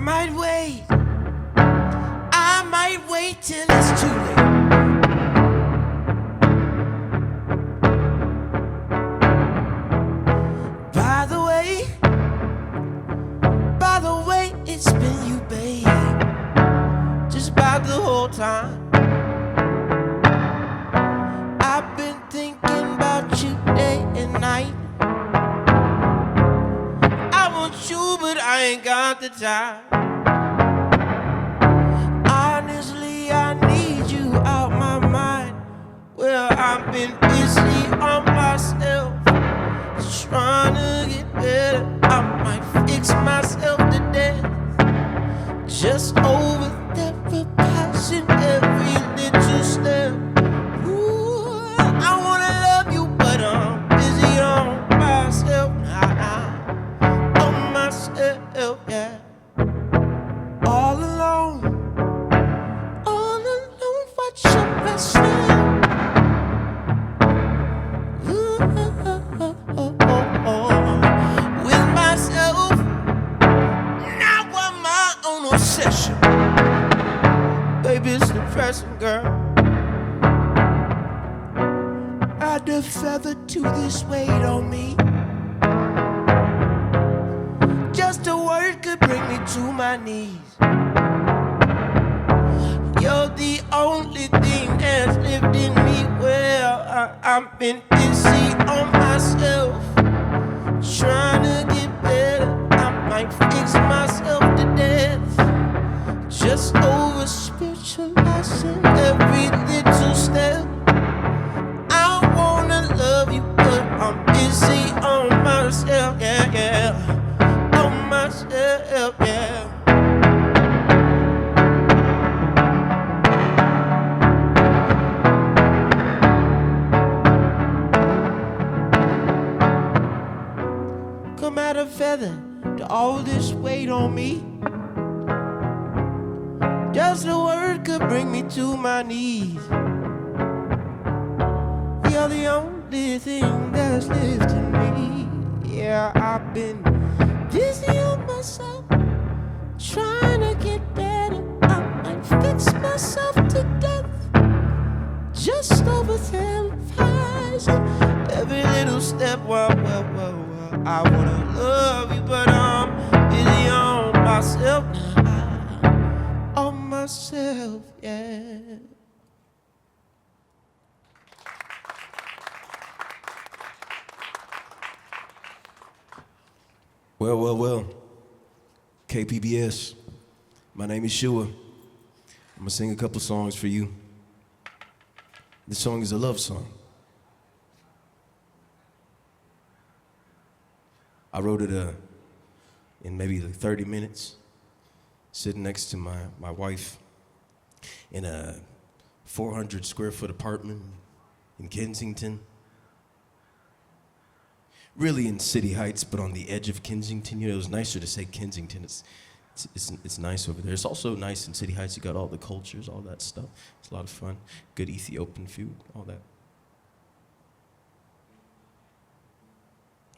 might wait till it's too late. By the way, it's been you, babe, just about the whole time. I've been thinking about you day and night. I want you, but I ain't got the time. Honestly, I need you out my mind. Well, I've been busy on myself, trying to get better. I might fix myself to death, just over therapizing every little step. Ooh, I wanna love you, but I'm busy on myself now, on myself, yeah. All alone, watching myself. With myself, now I'm my own obsession. Baby, it's depressing, girl. Add a feather to this weight on me. Just a word could bring me to my knees. You're the only thing that's lifting me. Well, I've been busy on myself, trying to get better. I might fix myself to death, just over spiritualizing every little step. I wanna love you, but I'm busy on myself, yeah, yeah, on myself, yeah. Add a feather to all this weight on me. Just a word could bring me to my knees. You're the only thing that's lifting me. Yeah, I've been busy on myself, trying to get better. I might fix myself to death, just over therapizing every little step. Well, I wanna love you, but I'm busy on myself now, on myself, yeah. Well, KPBS, my name is Shua. I'm gonna sing a couple songs for you. This song is a love song. I wrote it in maybe like 30 minutes, sitting next to my wife in a 400 square foot apartment in Kensington. Really in City Heights, but on the edge of Kensington. You know, it was nicer to say Kensington. It's nice over there. It's also nice in City Heights. You got all the cultures, all that stuff. It's a lot of fun. Good Ethiopian food, all that.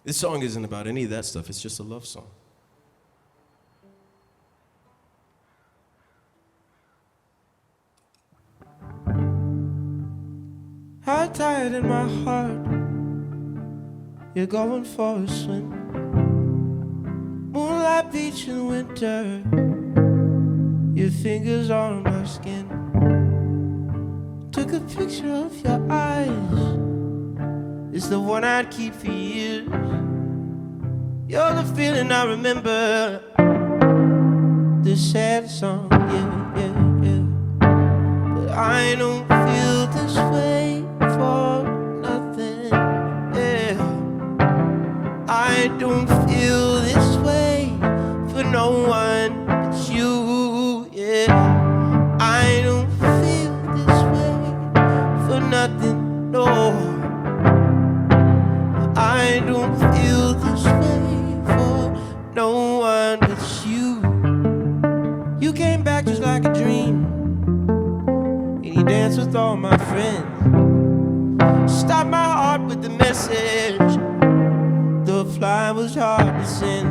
This song isn't about any of that stuff. It's just a love song. How tired in my heart, you're going for a swim. Moonlight beach in winter, your fingers on my skin. Took a picture of your eyes, it's the one I'd keep for years. You're the feeling I remember, the sad song, yeah, yeah, yeah. But I don't feel this way for nothing, yeah. I don't feel this way for no one but you, yeah. I don't feel this way for nothing, no. I don't feel this way for no one but you. You came back just like a dream, and you danced with all my friends. Stopped my heart with the message, the fly was hard to send.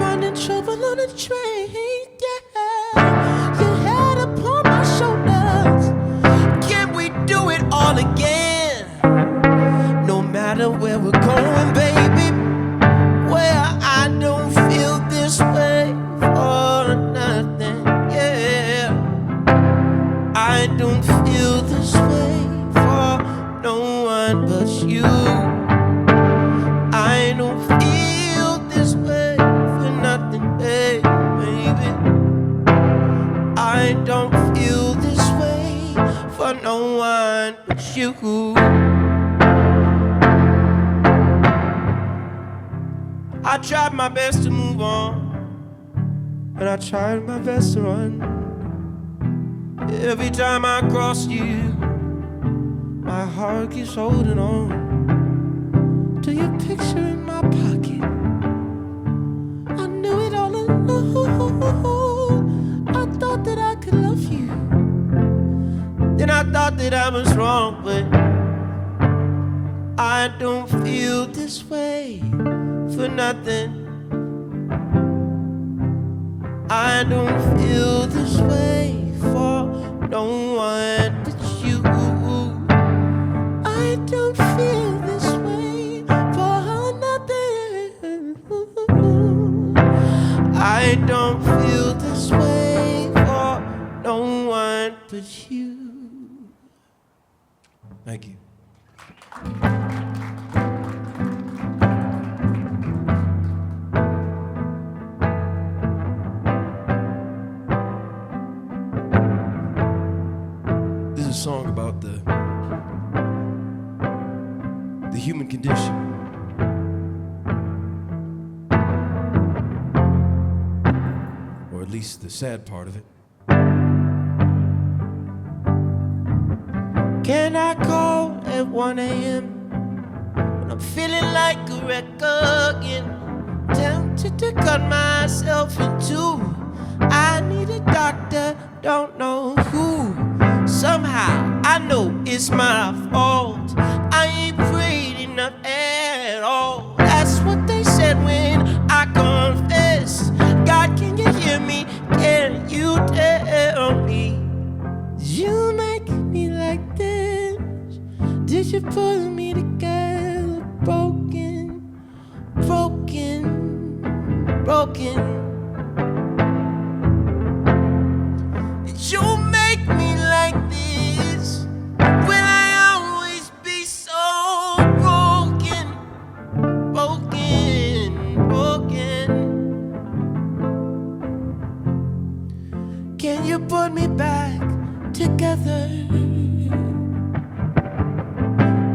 finding trouble on the train, yeah. Your head upon my shoulders. Can we do it all again? No matter where we're going, baby, where I don't feel this way for nothing, yeah. I don't feel this way for no one but you. I don't feel this way for nothing, baby. I don't feel this way for no one but you. I tried my best to move on, and I tried my best to run. Every time I cross you, my heart keeps holding on to your picture in my pocket. I knew it all along. I thought that I could love you. Then I thought that I was wrong, but I don't feel this way for nothing. I don't feel this way for no one but you. I don't feel this way for nothing. I don't feel this way for no one but you. Thank you. This is a song about the human condition. Or at least the sad part of it. Can I call at 1 a.m. when I'm feeling like a wreck again? Tempted to cut myself in two. I need a doctor, don't know who. Somehow I know it's my fault. I ain't prayed enough at all. That's what they said when I confessed. God, can you hear me? Can you tell me? Did you make me like this? Did you put me together? Broken, broken, broken. Did you make me like this? Will I always be so broken, broken, broken? Can you put me back together?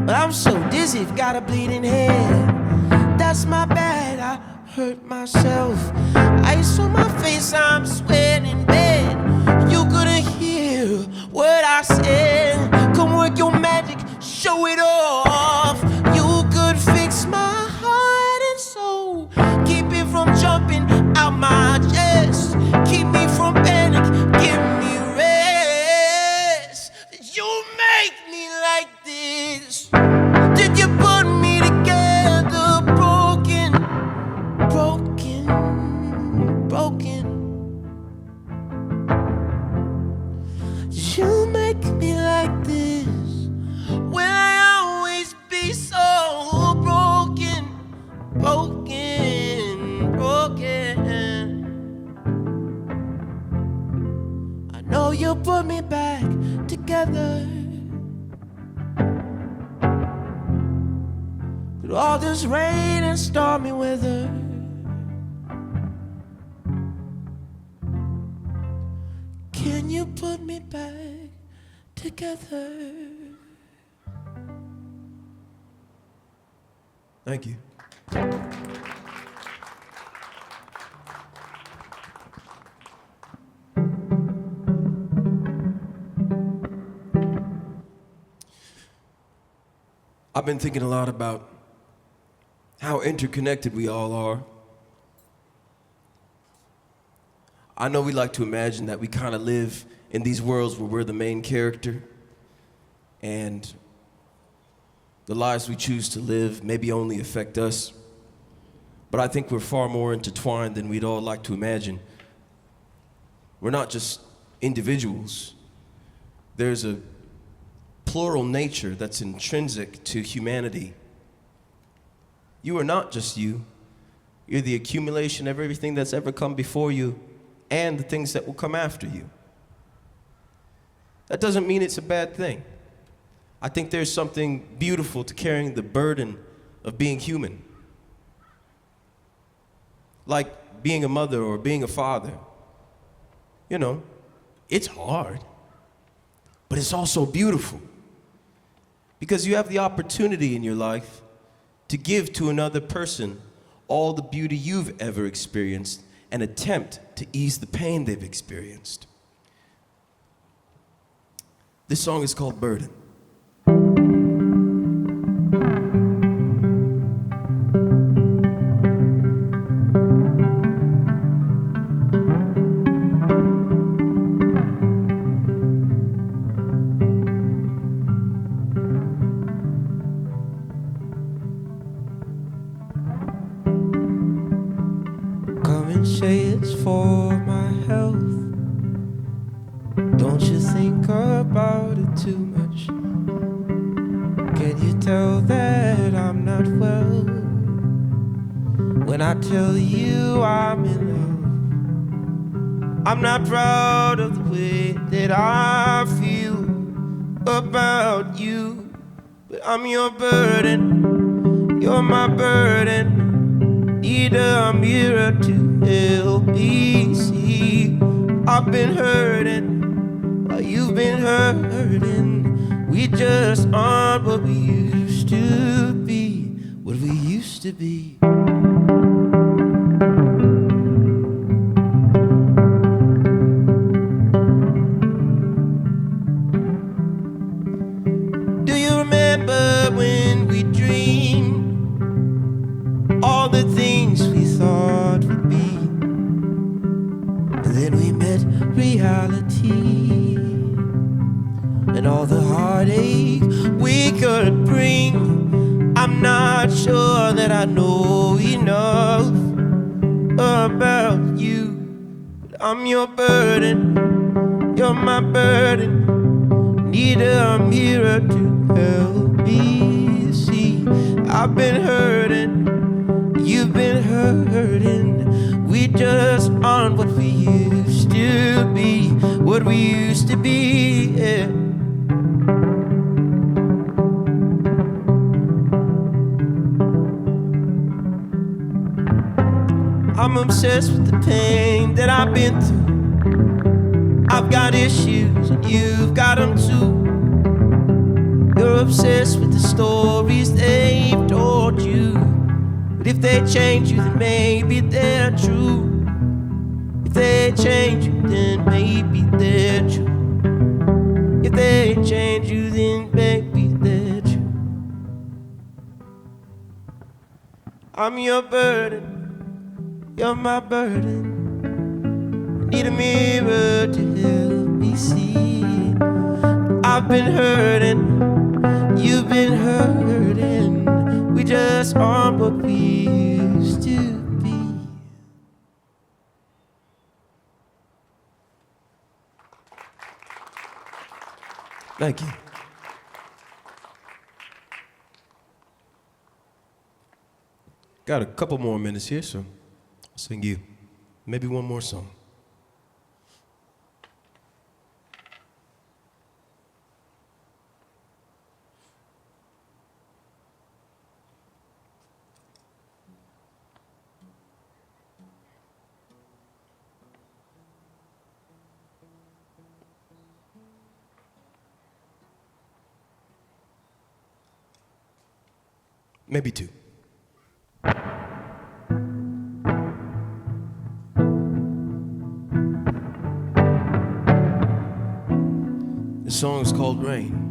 But I'm so dizzy, I've got a bleeding head. That's my bad, I hurt myself. Ice on my face, I'm sweating in bed. You couldn't hear what I said. Come work your magic, show it off. You could fix my heart and soul. Keep it from jumping out my chest. Keep me from panic, give me rest. Did you make me like this? Did you put me together? Broken, broken, broken. Did you make me like this? Will I always be so broken, broken, broken? I know you put me back together. Through all this rain and stormy weather, can you put me back together? Thank you. I've been thinking a lot about how interconnected we all are. I know we like to imagine that we kind of live in these worlds where we're the main character, and the lives we choose to live maybe only affect us. But I think we're far more intertwined than we'd all like to imagine. We're not just individuals. There's a plural nature that's intrinsic to humanity. You are not just you. You're the accumulation of everything that's ever come before you and the things that will come after you. That doesn't mean it's a bad thing. I think there's something beautiful to carrying the burden of being human. Like being a mother or being a father. You know, it's hard, but it's also beautiful. Because you have the opportunity in your life to give to another person all the beauty you've ever experienced and attempt to ease the pain they've experienced. This song is called Burden. Say it's for my health. Don't you think about it too much? Can you tell that I'm not well when I tell you I'm in love? I'm not proud of the way that I feel about you, but I'm your burden, you're my burden. Need a mirror to help me see. I've been hurting while you've been hurting. We just aren't what we used to be, what we used to be. Do you remember when we dreamed all the things we thought would be, and then we met reality and all the heartache we could bring? I'm not sure that I know enough about you, but I'm your burden, you're my burden. Need a mirror to help me see. I've been hurting, you've been hurting. We just aren't what we used to be, what we used to be, yeah. I'm obsessed with the pain that I've been through. I've got issues and you've got them too. You're obsessed with the stories they've told you, but if they change you, then maybe they're true. If they change you, then maybe they're true. If they change you, then maybe they're true. I'm your burden, you're my burden. Need a mirror to help me see. I've been hurting, you've been hurting. We just aren't what we used to be. Thank you. Got a couple more minutes here, so I'll sing you maybe one more song. Maybe two. The song is called Rain.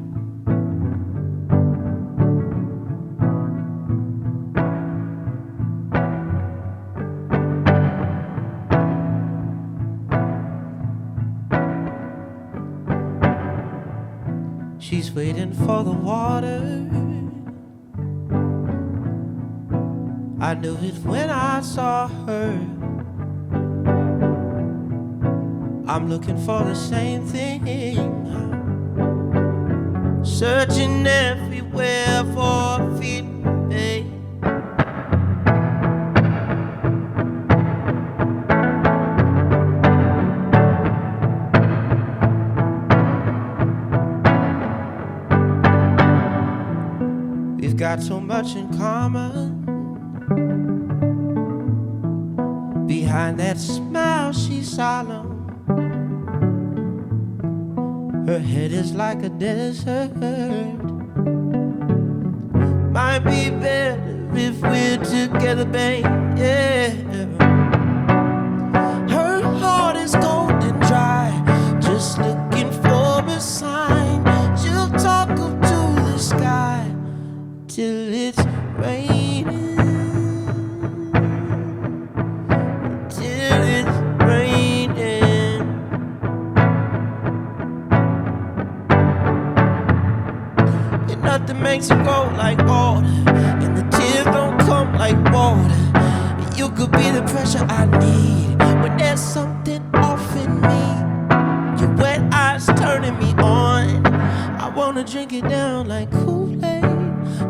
She's waiting for the water. I knew it when I saw her. I'm looking for the same thing, searching everywhere for a feeling, babe. We've got so much in common. Behind that smile, she's solemn. Her head is like a desert. Might be better if we're together, babe. Yeah. Her heart is cold and dry, just looking for a sign. She'll talk up to the sky till it's raining. Till it's raining. And nothing makes it go like water, and the tears don't come like water. And you could be the pressure I need when there's something off in me. Your wet eyes turning me on. I wanna drink it down like Kool-Aid.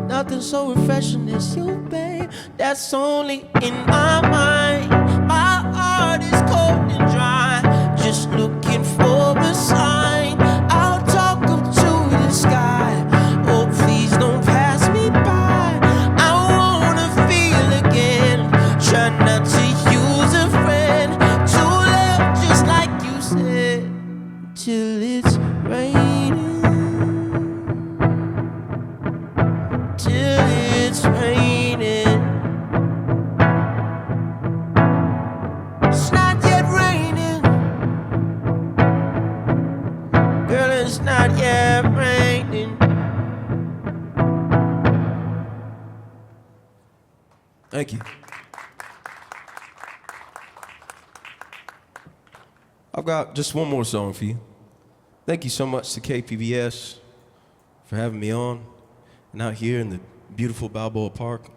Nothing so refreshing as you, babe. That's only in my mind. My heart is cold and dry, just looking for a sign. I'll talk up to the sky. Oh, please don't pass me by. I wanna feel again. Try not to use a friend. To love just like you said, till it's raining. Till it's raining. It's not yet raining. Girl, it's not yet raining. Thank you. I've got just one more song for you. Thank you so much to KPBS for having me on and out here in the beautiful Balboa Park.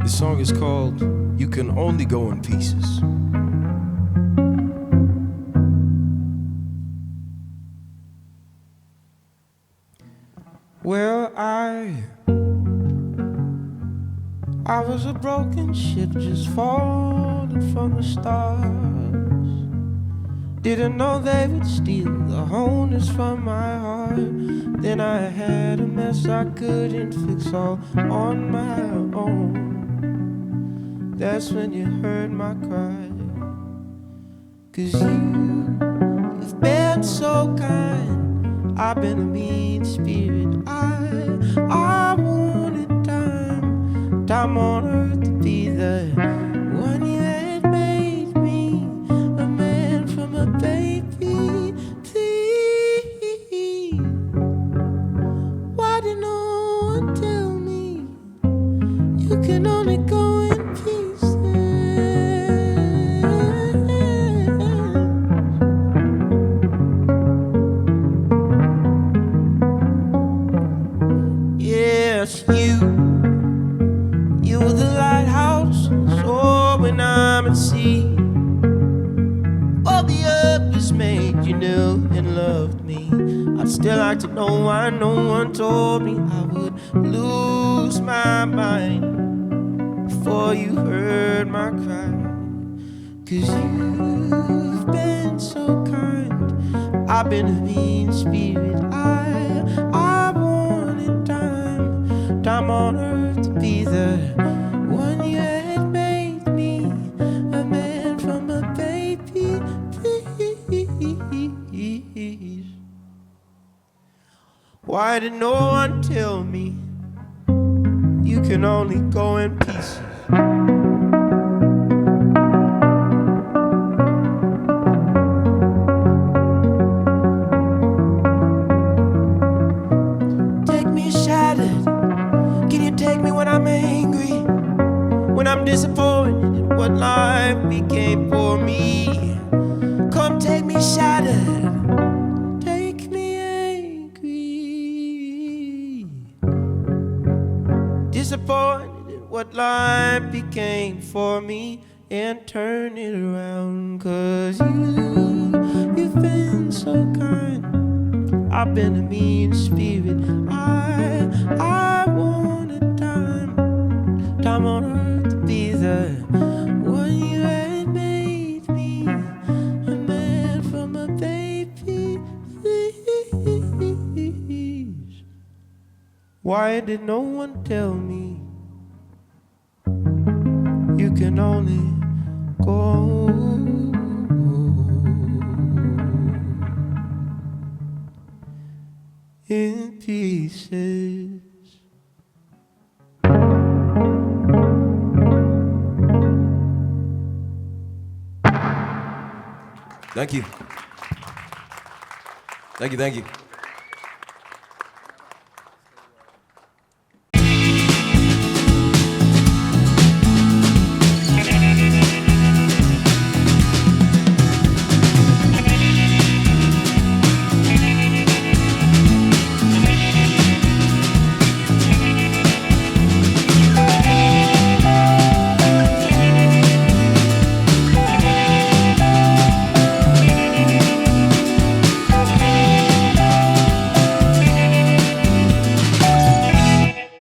This song is called You Can Only Go in Pieces. Well, I was a broken ship just falling from the stars. Didn't know they would steal the wholeness from my heart. Then I had a mess I couldn't fix all on my own. That's when you heard my cry. 'Cause you've been so kind. I've been a mean spirit. I wanted time on earth to be the one you had made me, a man from a baby. Please, why did no one tell me you can only go in pieces? Yes, you were the lighthouse, so when I'm at sea, all the others made you knew and loved me. I'd still like to know why no one told me I would lose my mind before you heard my cry. 'Cause you've been so kind. I've been a mean spirit. I wanted time on earth to be the one you had made me, a man from a baby. Please, why did no one tell me you can only go in pieces? Take me shattered. Can you take me when I'm angry? When I'm disappointed in what life came for me and turn it around. 'Cause you've been so kind. I've been a mean spirit. I wanted time on earth to be the one you had made me a man from a baby. Please, why did no one tell me you can only go in pieces? Thank you. Thank you, thank you.